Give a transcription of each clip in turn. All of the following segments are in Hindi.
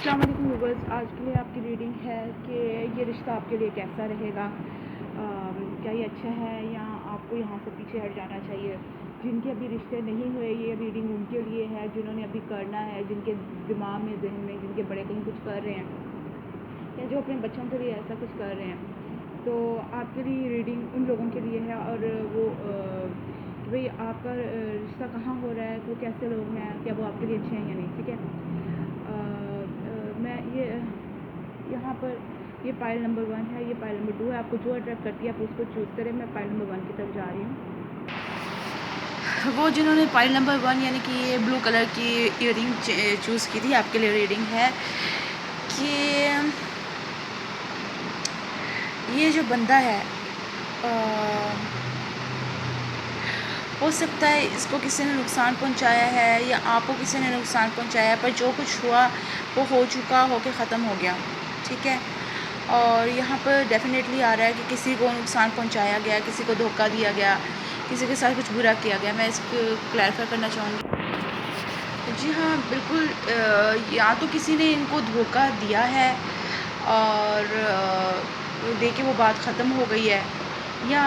अस्सलाम वालेकुम व्यूअर्स, आज के लिए आपकी रीडिंग है कि ये रिश्ता आपके लिए कैसा रहेगा। क्या ये अच्छा है या आपको यहाँ से पीछे हट जाना चाहिए। जिनके अभी रिश्ते नहीं हुए, ये रीडिंग उनके लिए है। जिन्होंने अभी करना है, जिनके दिमाग में, जहन में, जिनके बड़े कहीं कुछ कर रहे हैं या जो अपने बच्चों के लिए ऐसा कुछ कर रहे हैं, तो आपके लिए रीडिंग उन लोगों के लिए है। और वो कि भाई आपका रिश्ता कहाँ हो रहा है, तो कैसे लोग हैं, क्या वो आपके लिए अच्छे हैं या नहीं। ठीक है। मैं ये यहाँ पर ये पाइल नंबर 1 है, ये पाइल नंबर 2 है। आपको जो अट्रैक्ट करती है आप उसको चूज़ करें। मैं पाइल नंबर 1 की तरफ जा रही हूँ। वो जिन्होंने पाइल नंबर 1 यानी कि ये ब्लू कलर की ईयरिंग चूज़ की थी, आपके लिए रीडिंग है कि ये जो बंदा है हो सकता है इसको किसी ने नुकसान पहुंचाया है या आपको किसी ने नुकसान पहुंचाया है, पर जो कुछ हुआ वो हो चुका, होके ख़त्म हो गया। ठीक है। और यहाँ पर डेफिनेटली आ रहा है कि किसी को नुकसान पहुंचाया गया, किसी को धोखा दिया गया, किसी के साथ कुछ बुरा किया गया। मैं इसको क्लैरिफाई करना चाहूँगी। जी हाँ, बिल्कुल। या तो किसी ने इनको धोखा दिया है और दे के वो बात ख़त्म हो गई है, या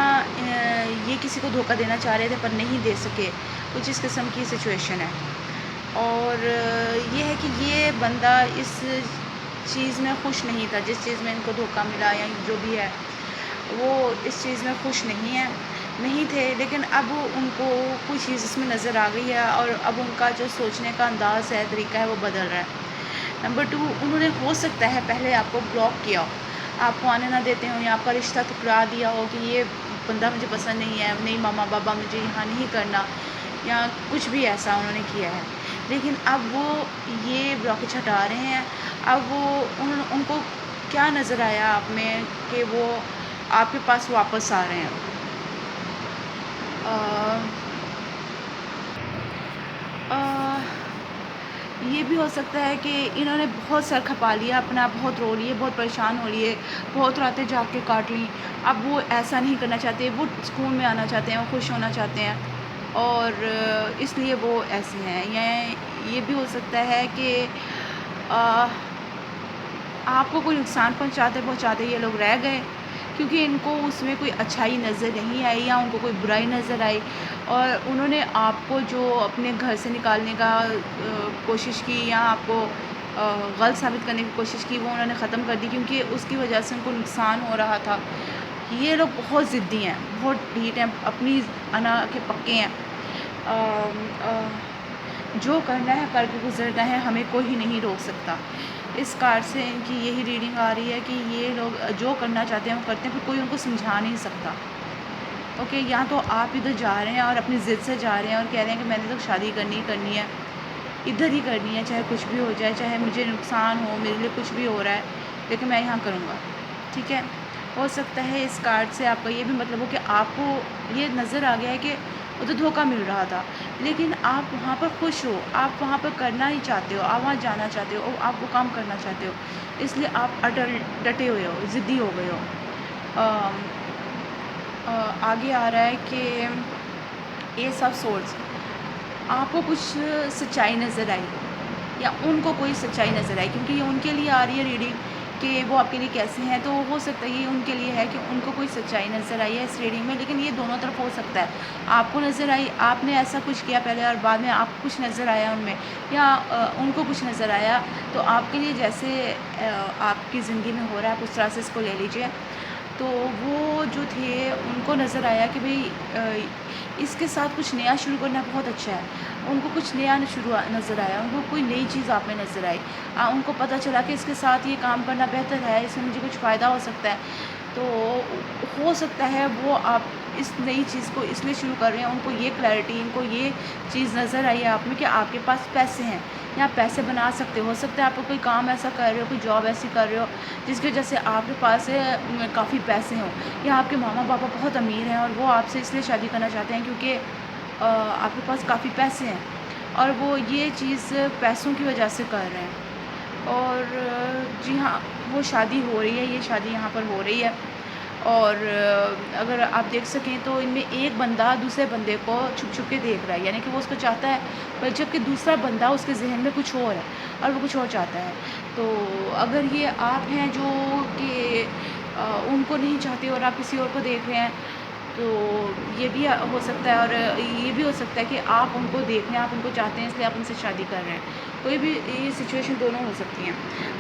ये किसी को धोखा देना चाह रहे थे पर नहीं दे सके। कुछ इस किस्म की सिचुएशन है। और ये है कि ये बंदा इस चीज़ में खुश नहीं था, जिस चीज़ में इनको धोखा मिला या जो भी है, वो इस चीज़ में खुश नहीं थे। लेकिन अब उनको कोई चीज़ इसमें नज़र आ गई है और अब उनका जो सोचने का अंदाज़ है, तरीका है, वो बदल रहा है। नंबर 2, उन्होंने हो सकता है पहले आपको ब्लॉक किया हो, आपको आने ना देते हो, या आपका रिश्ता ठुकरा दिया हो कि ये बंदा मुझे पसंद नहीं है, नहीं मामा बाबा मुझे यहाँ नहीं करना, या कुछ भी ऐसा उन्होंने किया है। लेकिन अब वो ये ब्लॉकेज हटा रहे हैं। अब वो उनको क्या नज़र आया आप में कि वो आपके पास वापस आ रहे हैं। ये भी हो सकता है कि इन्होंने बहुत सर खपा लिया अपना, बहुत रो लिए, बहुत परेशान हो लिए, बहुत रातें जाग के काट ली। अब वो ऐसा नहीं करना चाहते, वो सुकून में आना चाहते हैं, वो खुश होना चाहते हैं, और इसलिए वो ऐसे हैं। या ये भी हो सकता है कि आपको कोई नुकसान पहुँचाते ये लोग रह गए, क्योंकि इनको उसमें कोई अच्छाई नज़र नहीं आई या उनको कोई बुराई नज़र आई, और उन्होंने आपको जो अपने घर से निकालने का कोशिश की या आपको गलत साबित करने की कोशिश की, वो उन्होंने ख़त्म कर दी, क्योंकि उसकी वजह से उनको नुकसान हो रहा था। ये लोग बहुत ज़िद्दी हैं, बहुत ढीठ हैं, अपनी अना के पक्के हैं। जो करना है करके गुजरना है, हमें कोई नहीं रोक सकता। इस कार्ड से इनकी यही रीडिंग आ रही है कि ये लोग जो करना चाहते हैं वो करते हैं, फिर कोई उनको समझा नहीं सकता। ओके, या तो आप इधर जा रहे हैं और अपनी ज़िद से जा रहे हैं और कह रहे हैं कि मैंने तो शादी करनी है, इधर ही करनी है, चाहे कुछ भी हो जाए, चाहे मुझे नुकसान हो, मेरे लिए कुछ भी हो रहा है, लेकिन मैं यहाँ करूँगा। ठीक है। हो सकता है इस कार्ड से आपका ये भी मतलब हो कि आपको ये नज़र आ गया है कि उधर धोखा मिल रहा था, लेकिन आप वहाँ पर खुश हो, आप वहाँ पर करना ही चाहते हो, आप वहाँ जाना चाहते हो और आप वो काम करना चाहते हो, इसलिए आप डटे हुए हो, ज़िद्दी हो गए हो। अम, आगे आ रहा है कि एस ऑफ सोर्ड्स, आपको कुछ सच्चाई नज़र आई या उनको कोई सच्चाई नज़र आई, क्योंकि ये उनके लिए आ रही है रीडिंग कि वो आपके लिए कैसे हैं, तो हो सकता है ये उनके लिए है कि उनको कोई सच्चाई नज़र आई है इस रीडिंग में। लेकिन ये दोनों तरफ हो सकता है, आपको नज़र आई, आपने ऐसा कुछ किया पहले और बाद में आपको कुछ नज़र आया उनमें, या उनको कुछ नज़र आया, तो आपके लिए जैसे आपकी ज़िंदगी में हो रहा है, आप उस तरह से इसको ले लीजिए। तो वो जो थे उनको नज़र आया कि भाई इसके साथ कुछ नया शुरू करना बहुत अच्छा है। उनको कुछ नया नज़र आया, उनको कोई नई चीज़ आप में नज़र आई। उनको पता चला कि इसके साथ ये काम करना बेहतर है, इसमें मुझे कुछ फ़ायदा हो सकता है। तो हो सकता है वो आप इस नई चीज़ को इसलिए शुरू कर रहे हैं, उनको ये क्लैरिटी, इनको ये चीज़ नज़र आई है आप में कि आपके पास पैसे हैं या पैसे बना सकते हो सकता है आप कोई काम ऐसा कर रहे हो, कोई जॉब ऐसी कर रहे हो जिसकी वजह से आपके पास काफ़ी पैसे हों, या आपके मामा पापा बहुत अमीर हैं और वो आपसे इसलिए शादी करना चाहते हैं क्योंकि आपके पास काफ़ी पैसे हैं, और वो ये चीज़ पैसों की वजह से कर रहे हैं। और जी हाँ, वो शादी हो रही है, ये शादी यहाँ पर हो रही है, और अगर आप देख सकें तो इनमें एक बंदा दूसरे बंदे को छुप छुप के देख रहा है, यानी कि वो उसको चाहता है, पर जबकि दूसरा बंदा उसके जहन में कुछ और है और वो कुछ और चाहता है। तो अगर ये आप हैं जो कि उनको नहीं चाहते और आप किसी और को देख रहे हैं, तो ये भी हो सकता है। और ये भी हो सकता है कि आप उनको देख रहे हैं, आप उनको चाहते हैं इसलिए आप उनसे शादी कर रहे हैं। कोई भी ये सिचुएशन दोनों हो सकती हैं।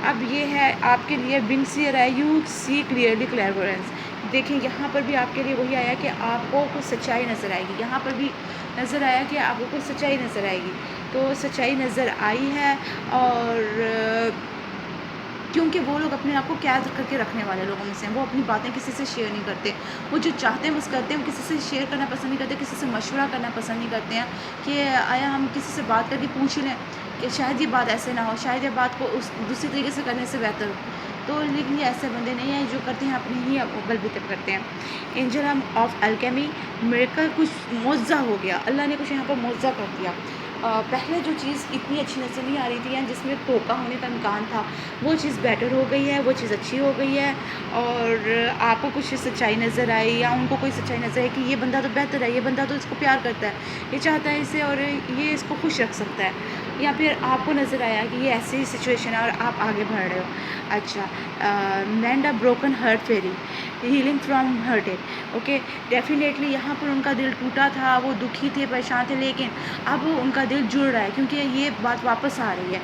अब ये है आपके लिए बिन सियर है, यू सी क्लियरली क्लैरिफिकेशन। देखिए यहाँ पर भी आपके लिए वही आया कि आपको कुछ सच्चाई नज़र आएगी। यहाँ पर भी नज़र आया कि आपको कुछ सच्चाई नज़र आएगी, तो सच्चाई नज़र आई है। और क्योंकि वो लोग अपने आप को कैद करके रखने वाले लोगों में से हैं, वो अपनी बातें किसी से शेयर नहीं करते। वो जो चाहते हैं बस करते हैं, वो किसी से शेयर करना पसंद नहीं करते, किसी से मशवरा करना पसंद नहीं करते हैं कि आया हम किसी से बात करके पूछ ही लें कि शायद ये बात ऐसे ना हो, शायद ये बात को उस दूसरी तरीके से करने से बेहतर हो। तो लेकिन ये ऐसे बंदे नहीं हैं, जो करते हैं अपने ही बलबूते पर करते हैं। एंजल ऑफ अल्केमी, मिरेकल, कुछ मुआवजा हो गया, अल्लाह ने कुछ यहाँ पर मुआवजा कर दिया। पहले जो चीज़ इतनी अच्छी नज़र नहीं आ रही थी या जिसमें धोखा होने का इम्कान था, वो चीज़ बेटर हो गई है, वो चीज़ अच्छी हो गई है। और आपको कुछ सच्चाई नज़र आई या उनको कोई सच्चाई नज़र आई कि ये बंदा तो बेहतर है, ये बंदा तो इसको प्यार करता है, ये चाहता है इसे और ये इसको खुश रख सकता है। या फिर आपको नज़र आया कि ये ऐसी सिचुएशन है और आप आगे बढ़ रहे हो। अच्छा, land a broken heart fairy, healing from hurted. Okay, definitely यहाँ पर उनका दिल टूटा था, वो दुखी थे, परेशान थे, लेकिन अब उनका दिल जुड़ रहा है क्योंकि ये बात वापस आ रही है।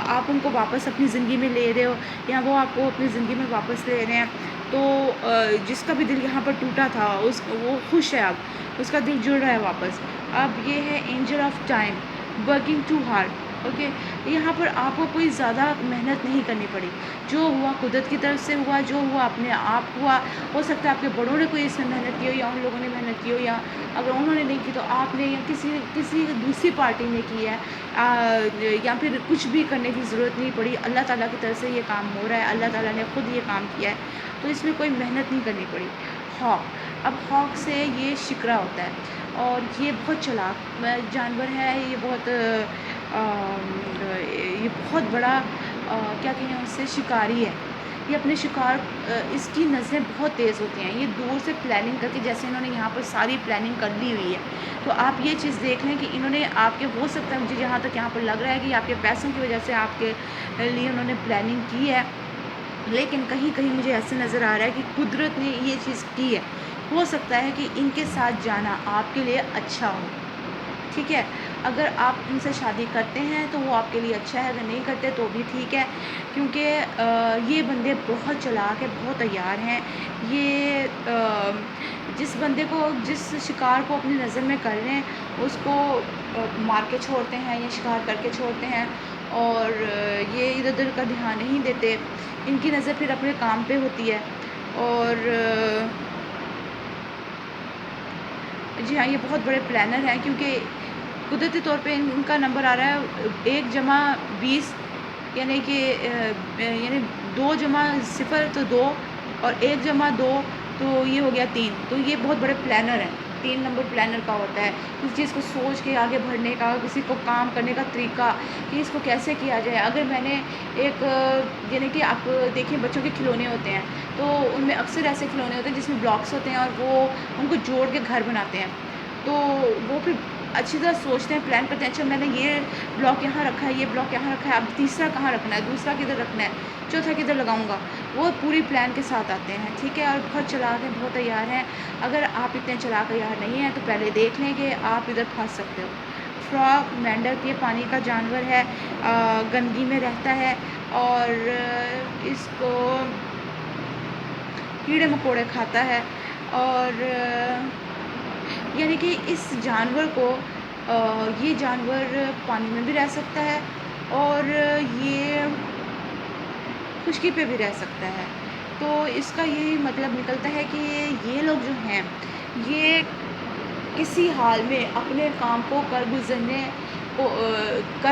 आप उनको वापस अपनी ज़िंदगी में ले रहे हो या वो आपको अपनी ज़िंदगी में वापस ले रहे हैं। तो जिसका भी दिल यहाँ पर टूटा था वो खुश है, अब उसका दिल जुड़ रहा है वापस। अब ये है angel of time, working too hard. Okay, यहाँ पर आपको कोई ज़्यादा मेहनत नहीं करनी पड़ी, जो हुआ कुदरत की तरफ से हुआ, जो हुआ अपने आप हुआ। हो सकता है आपके बड़ों ने कोई इसमें मेहनत की हो या उन लोगों ने मेहनत की हो, या अगर उन्होंने नहीं की तो आपने या किसी दूसरी पार्टी ने की है। या फिर कुछ भी करने की ज़रूरत नहीं पड़ी, अल्लाह ताला की तरफ से ये काम हो रहा है, अल्लाह ताला ने ख़ुद ये काम किया है, तो इसमें कोई मेहनत नहीं करनी पड़ी। हॉक, अब हॉक से ये शिकरा होता है और ये बहुत चालाक जानवर है। ये बहुत बड़ा क्या कहें उससे, शिकारी है। ये अपने शिकार इसकी नज़रें बहुत तेज़ होती हैं। ये दूर से प्लानिंग करके, जैसे इन्होंने यहाँ पर सारी प्लानिंग कर ली हुई है, तो आप ये चीज़ देख लें कि इन्होंने आपके, हो सकता है मुझे जहाँ तक यहाँ पर लग रहा है कि आपके पैसों की वजह से आपके लिए उन्होंने प्लानिंग की है, लेकिन कहीं कहीं मुझे ऐसे नज़र आ रहा है कि कुदरत ने ये चीज़ की है। हो सकता है कि इनके साथ जाना आपके लिए अच्छा हो, ठीक है। अगर आप उनसे शादी करते हैं तो वो आपके लिए अच्छा है, अगर नहीं करते तो भी ठीक है, क्योंकि ये बंदे बहुत चालाक है, बहुत तैयार हैं। ये जिस बंदे को, जिस शिकार को अपनी नज़र में कर रहे हैं, उसको मार के छोड़ते हैं या शिकार करके छोड़ते हैं, और ये इधर उधर का ध्यान नहीं देते। इनकी नज़र फिर अपने काम पे होती है। और जी हाँ, ये बहुत बड़े प्लानर हैं, क्योंकि कुदरती तौर पे इनका नंबर आ रहा है 1+20, यानी कि यानी 2+0 तो 2, और 1+2 तो ये हो गया 3। तो ये बहुत बड़े प्लानर हैं। 3 नंबर प्लानर का होता है, किसी चीज़ को सोच के आगे बढ़ने का, किसी को काम करने का तरीका कि इसको कैसे किया जाए। अगर मैंने एक यानी कि आप देखिए, बच्चों के खिलौने होते हैं, तो उनमें अक्सर ऐसे खिलौने होते हैं जिसमें ब्लॉक्स होते हैं और वो उनको जोड़ के घर बनाते हैं। तो वो फिर अच्छी तरह सोचते हैं, प्लान करते हैं, अच्छा मैंने ये ब्लॉक यहाँ रखा है, ये ब्लॉक यहाँ रखा है, अब तीसरा कहाँ रखना है, दूसरा किधर रखना है, चौथा किधर लगाऊंगा। वो पूरी प्लान के साथ आते हैं, ठीक है। और बहुत चालाक हैं, बहुत तैयार हैं। अगर आप इतने चालाक तैयार नहीं हैं तो पहले देख लें कि आप इधर फंस सकते हो। फ्रॉग, मेंढक, ये पानी का जानवर है, गंदगी में रहता है, और इसको कीड़े मकोड़े खाता है। और यानी कि इस जानवर को ये जानवर पानी में भी रह सकता है और ये खुश्की पे भी रह सकता है। तो इसका यही मतलब निकलता है कि ये लोग जो हैं, ये किसी हाल में अपने काम को कर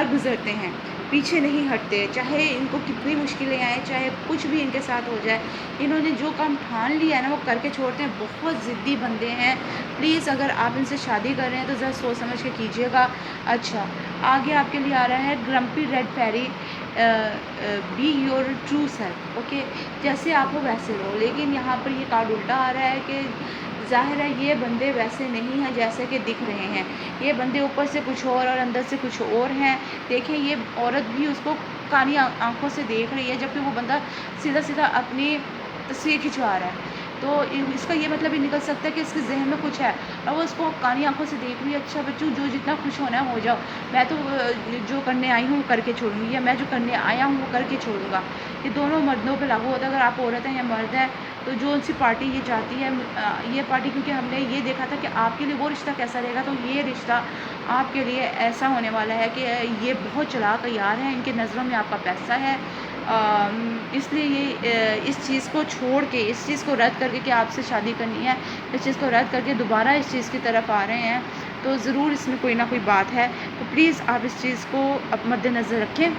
गुज़रते हैं। पीछे नहीं हटते, चाहे इनको कितनी मुश्किलें आएँ, चाहे कुछ भी इनके साथ हो जाए, इन्होंने जो काम ठान लिया है ना वो करके छोड़ते हैं। बहुत ज़िद्दी बंदे हैं। प्लीज़ अगर आप इनसे शादी कर रहे हैं तो ज़रा सोच समझ के कीजिएगा। अच्छा, आगे आपके लिए आ रहा है grumpy red fairy, be your true self. Okay, जैसे आप हो वैसे रहो। लेकिन यहाँ पर ये कार्ड उल्टा आ रहा है कि ज़ाहिर है ये बंदे वैसे नहीं हैं जैसे कि दिख रहे हैं। ये बंदे ऊपर से कुछ और अंदर से कुछ और हैं। देखिए ये औरत भी उसको काली आँखों से देख रही है, जबकि वो बंदा सीधा-सीधा अपनी तस्वीर खिंचवा रहा है। तो इसका ये मतलब ही निकल सकता है कि इसके ज़हन में कुछ है और वो उसको काली आँखों से देख रही है। अच्छा बच्चों, जो जितना खुश होना है हो जाओ, मैं तो जो करने आई हूँ वो करके छोड़ूँगी, या मैं जो करने आया हूँ वो करके छोड़ूँगा। ये दोनों मर्दों पे लागू होता है। अगर आप औरत हैं या मर्द हैं तो जो सी पार्टी ये चाहती है, ये पार्टी, क्योंकि हमने ये देखा था कि आपके लिए वो रिश्ता कैसा रहेगा, तो ये रिश्ता आपके लिए ऐसा होने वाला है कि ये बहुत चालाक यार हैं, इनकी नज़रों में आपका पैसा है। इसलिए ये इस चीज़ को छोड़ के, इस चीज़ को रद्द करके कि आपसे शादी करनी है, इस चीज़ को रद्द करके दोबारा इस चीज़ की तरफ आ रहे हैं, तो ज़रूर इसमें कोई ना कोई बात है। तो प्लीज़ आप इस चीज़ को मद्देनज़र रखें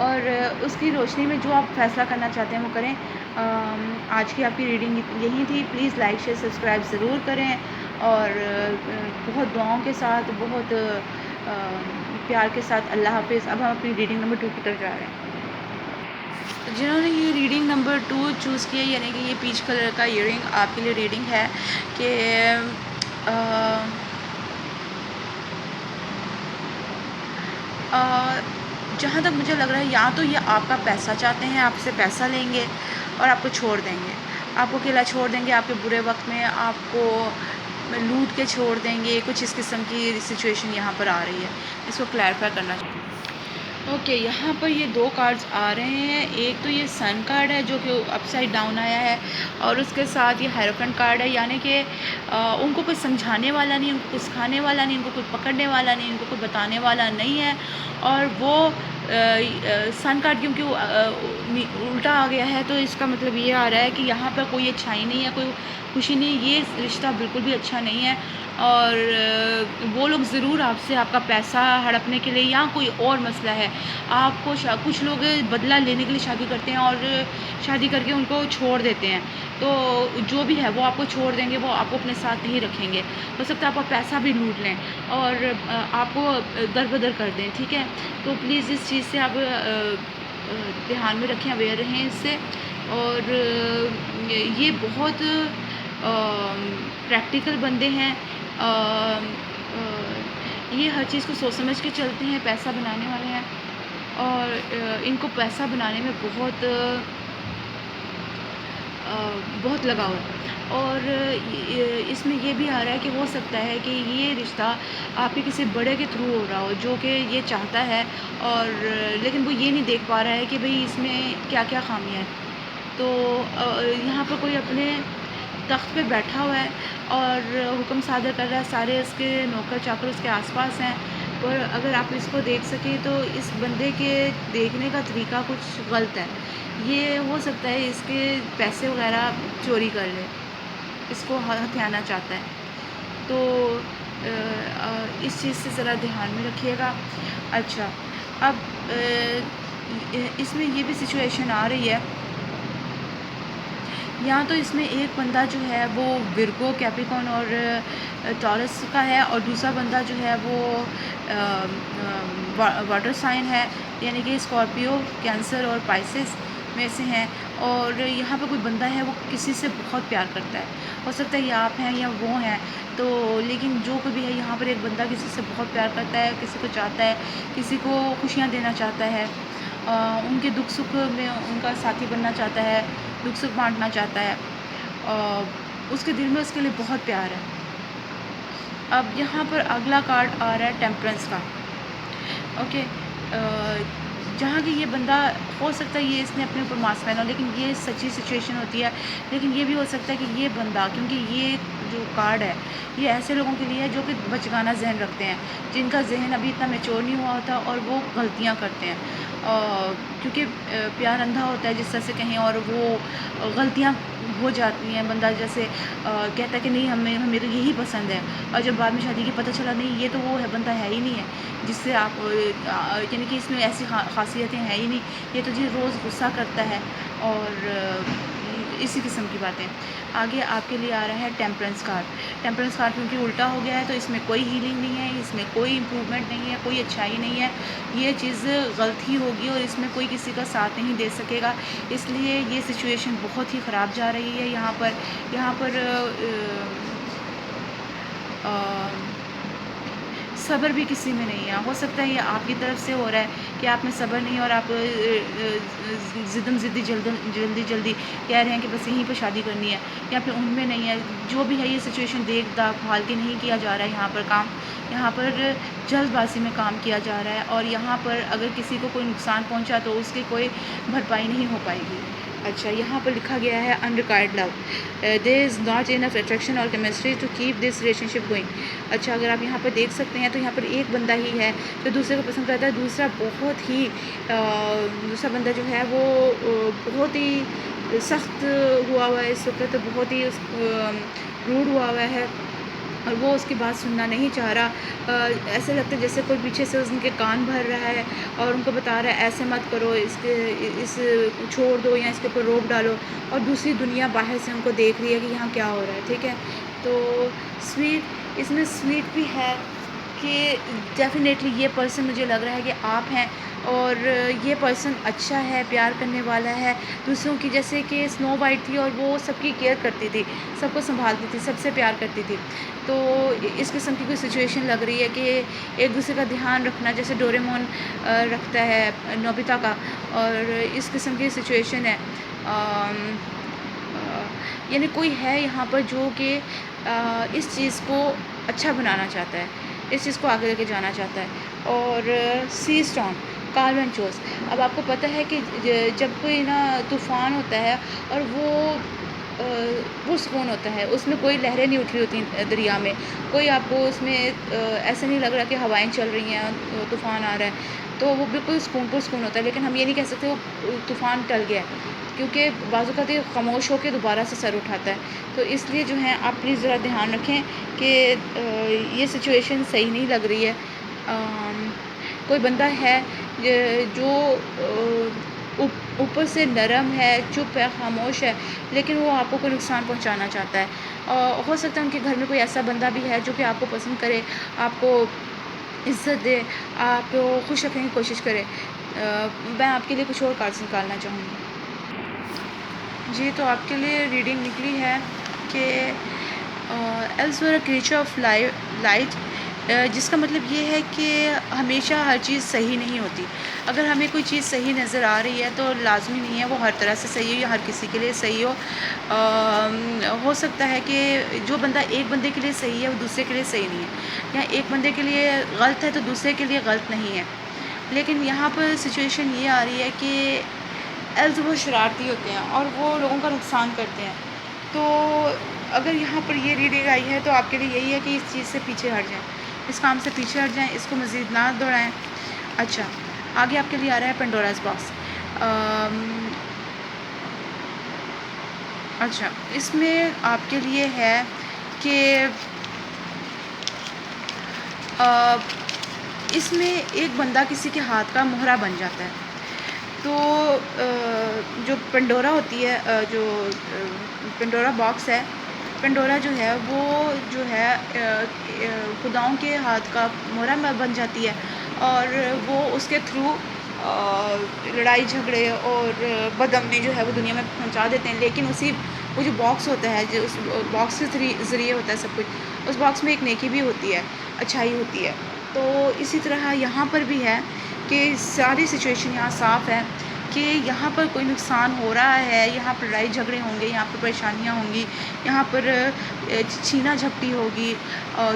और उसकी रोशनी में जो आप फ़ैसला करना चाहते हैं वो करें। आज की आपकी रीडिंग यही थी। प्लीज़ लाइक शेयर सब्सक्राइब ज़रूर करें और बहुत दुआओं के साथ, बहुत प्यार के साथ अल्लाह हाफ़िज़। अब हम अपनी रीडिंग नंबर 2 की तरफ जा रहे हैं। जिन्होंने ये रीडिंग नंबर 2 चूज़ किया, यानी कि ये पीच कलर का ईयरिंग आपके लिए रीडिंग है कि जहाँ तक मुझे लग रहा है, या तो ये आपका पैसा चाहते हैं, आपसे पैसा लेंगे और आपको छोड़ देंगे, आपको अकेला छोड़ देंगे, आपके बुरे वक्त में आपको लूट के छोड़ देंगे। कुछ इस किस्म की सिचुएशन यहाँ पर आ रही है, इसको क्लैरिफाई करना चाहिए। ओके, यहाँ पर ये 2 कार्ड्स आ रहे हैं। एक तो ये सन कार्ड है जो कि अपसाइड डाउन आया है और उसके साथ ये हायरोफेंट कार्ड है, यानी कि उनको कोई समझाने वाला नहीं, उनको कुछ सिखाने वाला नहीं, उनको कोई पकड़ने वाला नहीं, उनको कोई बताने वाला नहीं है। और वो सन कार्ड क्योंकि उल्टा आ गया है, तो इसका मतलब ये आ रहा है कि यहाँ पर कोई अच्छाई नहीं है, कोई खुशी नहीं, ये रिश्ता बिल्कुल भी अच्छा नहीं है। और वो लोग ज़रूर आपसे आपका पैसा हड़पने के लिए या कोई और मसला है, आपको कुछ लोग बदला लेने के लिए शादी करते हैं और शादी करके उनको छोड़ देते हैं। तो जो भी है वो आपको छोड़ देंगे, वो आपको अपने साथ नहीं रखेंगे। हो सकता है आपका पैसा भी लूट लें और आपको दर-बदर कर दें, ठीक है? तो प्लीज़ इस चीज़ से आप ध्यान में रखें, अवेयर रहें इससे। और ये बहुत प्रैक्टिकल बंदे हैं। ये हर चीज़ को सोच समझ के चलते हैं, पैसा बनाने वाले हैं और इनको पैसा बनाने में बहुत लगाव है। और इसमें ये भी आ रहा है कि हो सकता है कि ये रिश्ता आपके किसी बड़े के थ्रू हो रहा हो, जो कि ये चाहता है और लेकिन वो ये नहीं देख पा रहा है कि भई इसमें क्या-क्या ख़ामियाँ हैं। तो यहाँ पर कोई अपने तख्त पे बैठा हुआ है और हुक्म सादर कर रहा है, सारे उसके नौकर चाकर उसके आसपास हैं। पर अगर आप इसको देख सकें तो इस बंदे के देखने का तरीका कुछ गलत है। ये हो सकता है इसके पैसे वगैरह चोरी कर ले, इसको हथियाना चाहता है। तो इस चीज़ से ज़रा ध्यान में रखिएगा। अच्छा, अब इसमें ये भी सिचुएशन आ रही है, या तो इसमें एक बंदा जो है वो विर्गो, कैप्रिकॉर्न और टॉरस का है और दूसरा बंदा जो है वो वाटर साइन है, यानी कि स्कॉर्पियो, कैंसर और पाइसेस में से हैं। और यहाँ पर कोई बंदा है वो किसी से बहुत प्यार करता है, हो सकता है ये आप हैं या वो हैं, तो लेकिन जो कोई भी है यहाँ पर एक बंदा किसी से बहुत प्यार करता है, किसी को चाहता है, किसी को खुशियाँ देना चाहता है, उनके दुख सुख में उनका साथी बनना चाहता है, दुख सुख बांटना चाहता है, उसके दिल में उसके लिए बहुत प्यार है। अब यहाँ पर अगला कार्ड आ रहा है टेम्परेंस का। ओके, जहाँ कि ये बंदा, हो सकता है ये इसने अपने ऊपर मास्क पहना हो, लेकिन ये सच्ची सिचुएशन होती है। लेकिन ये भी हो सकता है कि ये बंदा, क्योंकि ये जो कार्ड है ये ऐसे लोगों के लिए है जो कि बचकाना जहन रखते हैं, जिनका जहन अभी इतना मैच्योर नहीं हुआ होता और वो गलतियाँ करते हैं, क्योंकि प्यार अंधा होता है जिस तरह से कहें, और वो गलतियाँ हो जाती हैं। बंदा जैसे कहता है कि नहीं हमें तो यही पसंद है, और जब बाद में शादी की पता चला नहीं ये तो वो है, बंदा है ही नहीं है जिससे आप यानी कि इसमें ऐसी खासियतें हैं ही नहीं, ये तो जी रोज़ गुस्सा करता है और इसी किस्म की बातें। आगे आपके लिए आ रहा है टेम्परेंस कार्ड। टेम्परेंस कार्ड क्योंकि उल्टा हो गया है तो इसमें कोई हीलिंग नहीं है, इसमें कोई इम्प्रूवमेंट नहीं है, कोई अच्छाई नहीं है, ये चीज़ गलत ही होगी और इसमें कोई किसी का साथ नहीं दे सकेगा। इसलिए ये सिचुएशन बहुत ही ख़राब जा रही है। यहाँ पर सब्र भी किसी में नहीं है। हो सकता है ये आपकी तरफ से हो रहा है कि आप में सब्र नहीं है और आप ज़िद्दी जल्दी कह रहे हैं कि बस यहीं पर शादी करनी है, या फिर उनमें नहीं है। जो भी है ये सिचुएशन देख दाख भाल के नहीं किया जा रहा है यहाँ पर काम, यहाँ पर जल्दबाजी में काम किया जा रहा है, और यहाँ पर अगर किसी को कोई नुकसान पहुँचा तो उसकी कोई भरपाई नहीं हो पाएगी। अच्छा, यहाँ पर लिखा गया है unrequired love, there is not enough attraction और chemistry to keep this relationship going. अच्छा, अगर आप यहाँ पर देख सकते हैं तो यहाँ पर एक बंदा ही है जो दूसरे को पसंद करता है, दूसरा दूसरा बंदा जो है वो बहुत ही सख्त हुआ है इस वक्त, बहुत ही रूड हुआ है और वो उसकी बात सुनना नहीं चाह रहा। ऐसे लगता है जैसे कोई पीछे से उनके कान भर रहा है और उनको बता रहा है ऐसे मत करो, इस छोड़ दो या इसके ऊपर रोक डालो, और दूसरी दुनिया बाहर से उनको देख रही है कि यहाँ क्या हो रहा है। ठीक है, तो इसमें स्वीट भी है कि डेफ़िनेटली ये पर्सन मुझे लग रहा है कि आप हैं और ये पर्सन अच्छा है, प्यार करने वाला है दूसरों की, जैसे कि स्नो वाइट थी और वो सबकी केयर करती थी, सबको संभालती थी, सबसे प्यार करती थी। तो इस किस्म की कोई सिचुएशन लग रही है कि एक दूसरे का ध्यान रखना, जैसे डोरेमोन रखता है नोबिता का, और इस किस्म की सिचुएशन है। यानी कोई है यहाँ पर जो कि इस चीज़ को अच्छा बनाना चाहता है, इस चीज़ को आगे लेके जाना चाहता है। और सी स्टॉर्म, काल एंड चोस। अब आपको पता है कि जब कोई ना तूफ़ान होता है और वो सुकून होता है, उसमें कोई लहरें नहीं उठ रही होती दरिया में, कोई आपको उसमें ऐसा नहीं लग रहा कि हवाएं चल रही हैं, तूफ़ान आ रहा है, तो वो बिल्कुल सुकून होता है। लेकिन हम ये नहीं कह सकते वो तूफ़ान टल गया है, क्योंकि बाज़ औक़ात ख़ामोश होकर दोबारा से सर उठाता है। तो इसलिए जो है आप प्लीज़ ज़रा ध्यान रखें कि ये सिचुएशन सही नहीं लग रही है। कोई बंदा है जो ऊपर से नरम है, चुप है, ख़ामोश है, लेकिन वो आपको कोई नुकसान पहुंचाना चाहता है। हो सकता है उनके घर में कोई ऐसा बंदा भी है जो कि आपको पसंद करे, आपको इज़्ज़त दे, आपको खुश रखने की कोशिश करे। मैं आपके लिए कुछ और कार्ड्स निकालना चाहूँगी। जी, तो आपके लिए रीडिंग निकली है कि elsewhere a creature of light, जिसका मतलब ये है कि हमेशा हर चीज़ सही नहीं होती। अगर हमें कोई चीज़ सही नज़र आ रही है तो लाज़मी नहीं है वो हर तरह से सही हो या हर किसी के लिए सही हो सकता है कि जो बंदा एक बंदे के लिए सही है वो दूसरे के लिए सही नहीं है, या एक बंदे के लिए गलत है तो दूसरे के लिए गलत नहीं है। लेकिन यहाँ पर सिचुएशन ये आ रही है कि एल्स वो शरारती होते हैं और वो लोगों का नुकसान करते हैं। तो अगर यहाँ पर ये रीडिंग आई है तो आपके लिए यही है कि इस चीज़ से पीछे हट जाएँ, इस काम से पीछे हट जाएँ, इसको मज़ीद ना दोहराएँ। अच्छा, आगे आपके लिए आ रहा है पेंडोरास बॉक्स। अच्छा, इसमें आपके लिए है कि इसमें एक बंदा किसी के हाथ का मोहरा बन जाता है। तो जो पेंडोरा होती है, जो पेंडोरा बॉक्स है, पेंडोरा जो है वो जो है खुदाओं के हाथ का मोहरा बन जाती है और वो उसके थ्रू लड़ाई झगड़े और बदअमनी जो है वो दुनिया में पहुंचा देते हैं। लेकिन वो जो बॉक्स होता है, जो उस बॉक्स के ज़रिए होता है सब कुछ, उस बॉक्स में एक नेकी भी होती है, अच्छाई होती है। तो इसी तरह यहाँ पर भी है कि सारी सिचुएशन यहाँ साफ़ है कि यहाँ पर कोई नुकसान हो रहा है, यहाँ पर लड़ाई झगड़े होंगे, यहाँ पर परेशानियाँ होंगी, यहाँ पर छीना झपटी होगी,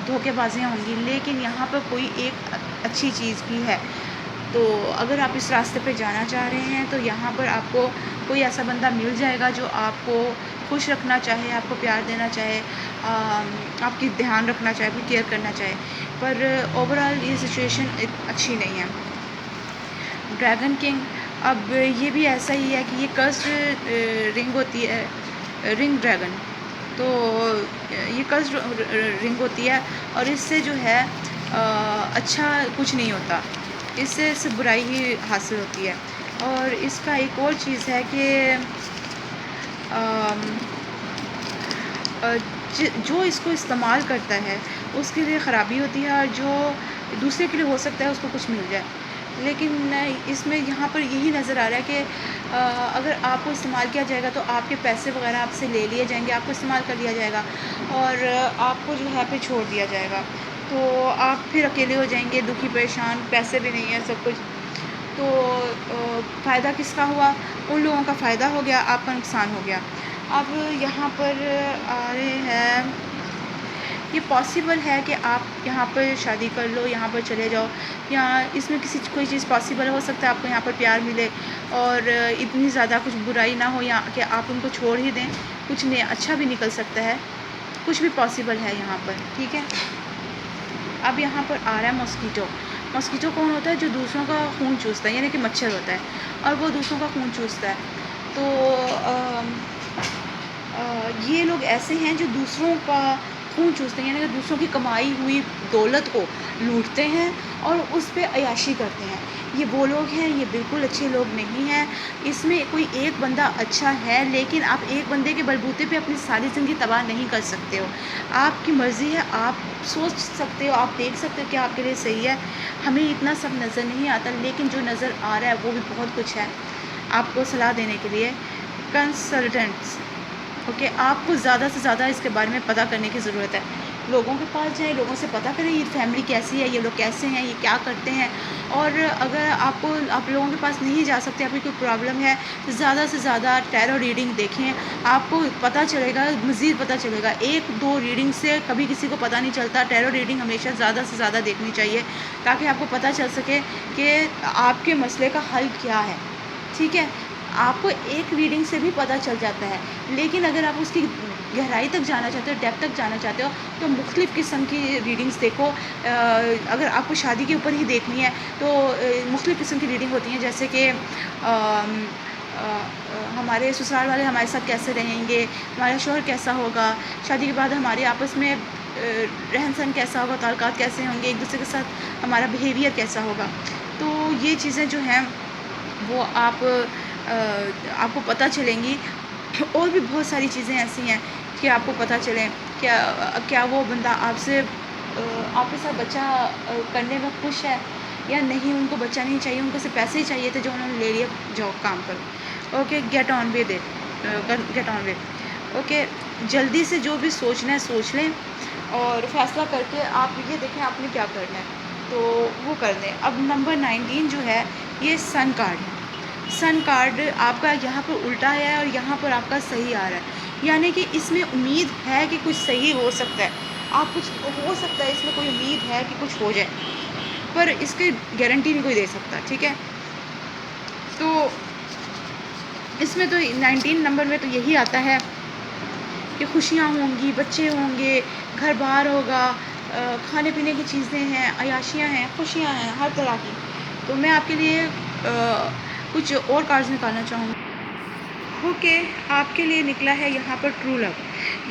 धोखेबाजियाँ होंगी, लेकिन यहाँ पर कोई एक अच्छी चीज़ भी है। तो अगर आप इस रास्ते पे जाना चाह रहे हैं तो यहाँ पर आपको कोई ऐसा बंदा मिल जाएगा जो आपको खुश रखना चाहे, आपको प्यार देना चाहे, आपकी ध्यान रखना चाहे, आपकी केयर करना चाहे। पर ओवरऑल ये सिचुएशन अच्छी नहीं है। ड्रैगन किंग, अब ये भी ऐसा ही है कि ये कर्स्ड रिंग होती है, रिंग ड्रैगन। तो ये कर्स्ड रिंग होती है और इससे जो है अच्छा कुछ नहीं होता, इससे सिर्फ बुराई ही हासिल होती है। और इसका एक और चीज़ है कि जो इसको इस्तेमाल करता है उसके लिए ख़राबी होती है, और जो दूसरे के लिए हो सकता है उसको कुछ मिल जाए। लेकिन इसमें यहाँ पर यही नज़र आ रहा है कि अगर आपको इस्तेमाल किया जाएगा तो आपके पैसे वगैरह आपसे ले लिए जाएंगे, आपको इस्तेमाल कर लिया जाएगा और आपको जो है पे छोड़ दिया जाएगा। तो आप फिर अकेले हो जाएंगे, दुखी परेशान, पैसे भी नहीं है, सब कुछ। तो फ़ायदा किसका हुआ? उन लोगों का फ़ायदा हो गया, आपका नुकसान हो गया। अब यहाँ पर आ रहे हैं, ये पॉसिबल है कि आप यहाँ पर शादी कर लो, यहाँ पर चले जाओ, या इसमें कोई चीज़ पॉसिबल हो सकता है आपको यहाँ पर प्यार मिले और इतनी ज़्यादा कुछ बुराई ना हो या कि आप उनको छोड़ ही दें, कुछ नहीं अच्छा भी निकल सकता है, कुछ भी पॉसिबल है यहाँ पर, ठीक है। अब यहाँ पर आ रहा है मॉस्कीटो। मॉस्कीटो कौन होता है? जो दूसरों का खून चूसता है, यानी कि मच्छर होता है और वो दूसरों का खून चूसता है। तो ये लोग ऐसे हैं जो दूसरों का खून चूसते हैं, यानी कि दूसरों की कमाई हुई दौलत को लूटते हैं और उस पे अय्याशी करते हैं। ये वो लोग हैं, ये बिल्कुल अच्छे लोग नहीं हैं। इसमें कोई एक बंदा अच्छा है, लेकिन आप एक बंदे के बलबूते पे अपनी सारी ज़िंदगी तबाह नहीं कर सकते हो। आपकी मर्ज़ी है, आप सोच सकते हो, आप देख सकते हो कि आपके लिए सही है। हमें इतना सब नज़र नहीं आता, लेकिन जो नज़र आ रहा है वो भी बहुत कुछ है आपको सलाह देने के लिए। कंसल्टेंट्स, ओके, आपको ज़्यादा से ज़्यादा इसके बारे में पता करने की ज़रूरत है। लोगों के पास जाएँ, लोगों से पता करें ये फैमिली कैसी है, ये लोग कैसे हैं, ये क्या करते हैं। और अगर आप लोगों के पास नहीं जा सकते, आपकी कोई प्रॉब्लम है, तो ज़्यादा से ज़्यादा टैरो रीडिंग देखें, आपको पता चलेगा, मज़ीद पता चलेगा। 1-2 रीडिंग से कभी किसी को पता नहीं चलता। टैरो रीडिंग हमेशा ज़्यादा से ज़्यादा देखनी चाहिए ताकि आपको पता चल सके कि आपके मसले का हल क्या है, ठीक है। आपको एक रीडिंग से भी पता चल जाता है, लेकिन अगर आप उसकी गहराई तक जाना चाहते हो, डेप्थ तक जाना चाहते हो, तो मुख्तलिफ़ किस्म की रीडिंग्स देखो। अगर आपको शादी के ऊपर ही देखनी है तो मुख्तलिफ़ किस्म की रीडिंग होती हैं, जैसे कि हमारे ससुराल वाले हमारे साथ कैसे रहेंगे, हमारा शौहर कैसा होगा, शादी के बाद हमारे आपस में रहन सहन कैसा होगा, ताल्लुकात कैसे होंगे, एक दूसरे के साथ हमारा बिहेवियर कैसा होगा। तो ये चीज़ें जो हैं वो आपको पता चलेंगी। और भी बहुत सारी चीज़ें ऐसी हैं कि आपको पता चलें क्या वो बंदा आपके साथ बच्चा करने में खुश है या नहीं। उनको बच्चा नहीं चाहिए, उनको सिर्फ पैसे ही चाहिए थे जो उन्होंने ले लिए, जाओ काम करो। Okay, get on with it, get on with. Okay, जल्दी से जो भी सोचना है सोच लें और फ़ैसला करके आप ये देखें आपने क्या करना है तो वो कर दें। अब नंबर 19 जो है ये सन कार्ड है। सन कार्ड आपका यहाँ पर उल्टा है और यहाँ पर आपका सही आ रहा है, यानी कि इसमें उम्मीद है कि कुछ सही हो सकता है, आप कुछ हो सकता है, इसमें कोई उम्मीद है कि कुछ हो जाए, पर इसकी गारंटी नहीं कोई दे सकता, ठीक है। तो इसमें तो 19 नंबर में तो यही आता है कि खुशियाँ होंगी, बच्चे होंगे, घर बार होगा, खाने पीने की चीज़ें हैं, अयाशियाँ हैं, खुशियाँ हैं, हर तरह की। तो मैं आपके लिए कुछ और कार्ड्स निकालना चाहूँगी। ओके, आपके लिए निकला है यहाँ पर ट्रू लव।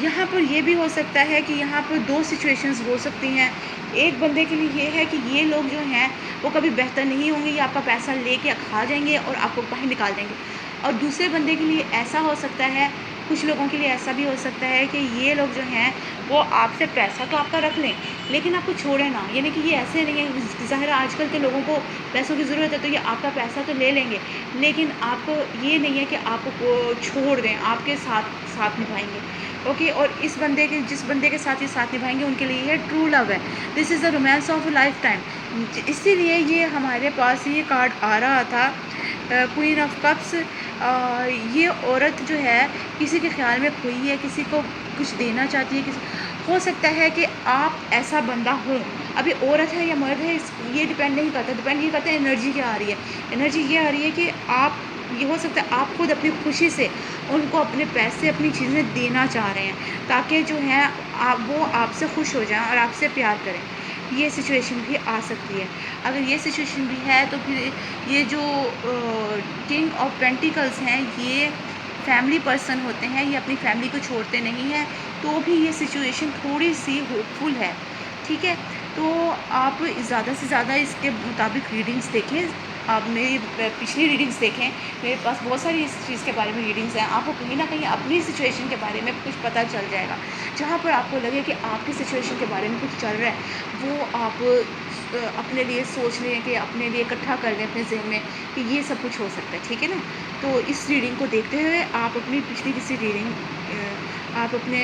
यहाँ पर ये भी हो सकता है कि यहाँ पर 2 सिचुएशंस हो सकती हैं। एक बंदे के लिए ये है कि ये लोग जो हैं वो कभी बेहतर नहीं होंगे, ये आपका पैसा लेके खा जाएंगे और आपको बाहर निकाल देंगे। और दूसरे बंदे के लिए ऐसा हो सकता है, कुछ लोगों के लिए ऐसा भी हो सकता है कि ये लोग जो हैं वो आपसे पैसा तो आपका रख लें लेकिन आपको छोड़े ना, यानी कि ये ऐसे नहीं है। ज़ाहिर आजकल के लोगों को पैसों की ज़रूरत है तो ये आपका पैसा तो ले लेंगे, लेकिन आपको ये नहीं है कि आपको छोड़ दें, आपके साथ निभाएंगे। ओके, और जिस बंदे के साथ ये साथ निभाएंगे उनके लिए ये ट्रू लव है। This is the romance of life time. इसीलिए ये हमारे पास ये कार्ड आ रहा था क्वीन ऑफ कप्स, ये औरत जो है किसी के ख्याल में खोई है, किसी को कुछ देना चाहती है, हो सकता है कि आप ऐसा बंदा हो। अभी औरत है या मर्द है ये डिपेंड नहीं करता, डिपेंड ये करता है एनर्जी क्या आ रही है। एनर्जी ये आ रही है कि आप, ये हो सकता है आप खुद अपनी खुशी से उनको अपने पैसे, अपनी चीज़ें देना चाह रहे हैं ताकि जो है वो आपसे खुश हो जाएं और आपसे प्यार करें। ये सिचुएशन भी आ सकती है। अगर ये सिचुएशन भी है तो फिर ये जो किंग ऑफ पेंटिकल्स हैं, ये फैमिली पर्सन होते हैं, ये अपनी फैमिली को छोड़ते नहीं हैं, तो भी ये सिचुएशन थोड़ी सी होपफुल है। ठीक है, तो आप ज़्यादा से ज़्यादा इसके मुताबिक रीडिंग्स देखें। आप मेरी पिछली रीडिंग्स देखें, मेरे पास बहुत सारी इस चीज़ के बारे में रीडिंग्स हैं। आपको कहीं ना कहीं अपनी सिचुएशन के बारे में कुछ पता चल जाएगा। जहाँ पर आपको लगे कि आपकी सिचुएशन के बारे में कुछ चल रहा है, वो आप अपने लिए सोच लें, कि अपने लिए इकट्ठा कर लें अपने ज़हन में कि ये सब कुछ हो सकता है। ठीक है ना? तो इस रीडिंग को देखते हुए आप अपनी पिछली किसी रीडिंग आप अपने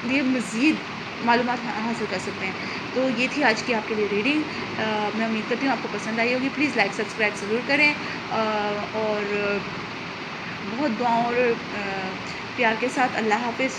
लिए मज़ीद मालूमात हासिल कर सकते हैं। तो ये थी आज की आपके लिए रीडिंग। मैं उम्मीद करती हूँ आपको पसंद आई होगी। प्लीज़ लाइक सब्सक्राइब ज़रूर करें, और बहुत दुआओं और प्यार के साथ अल्लाह हाफ़िज़।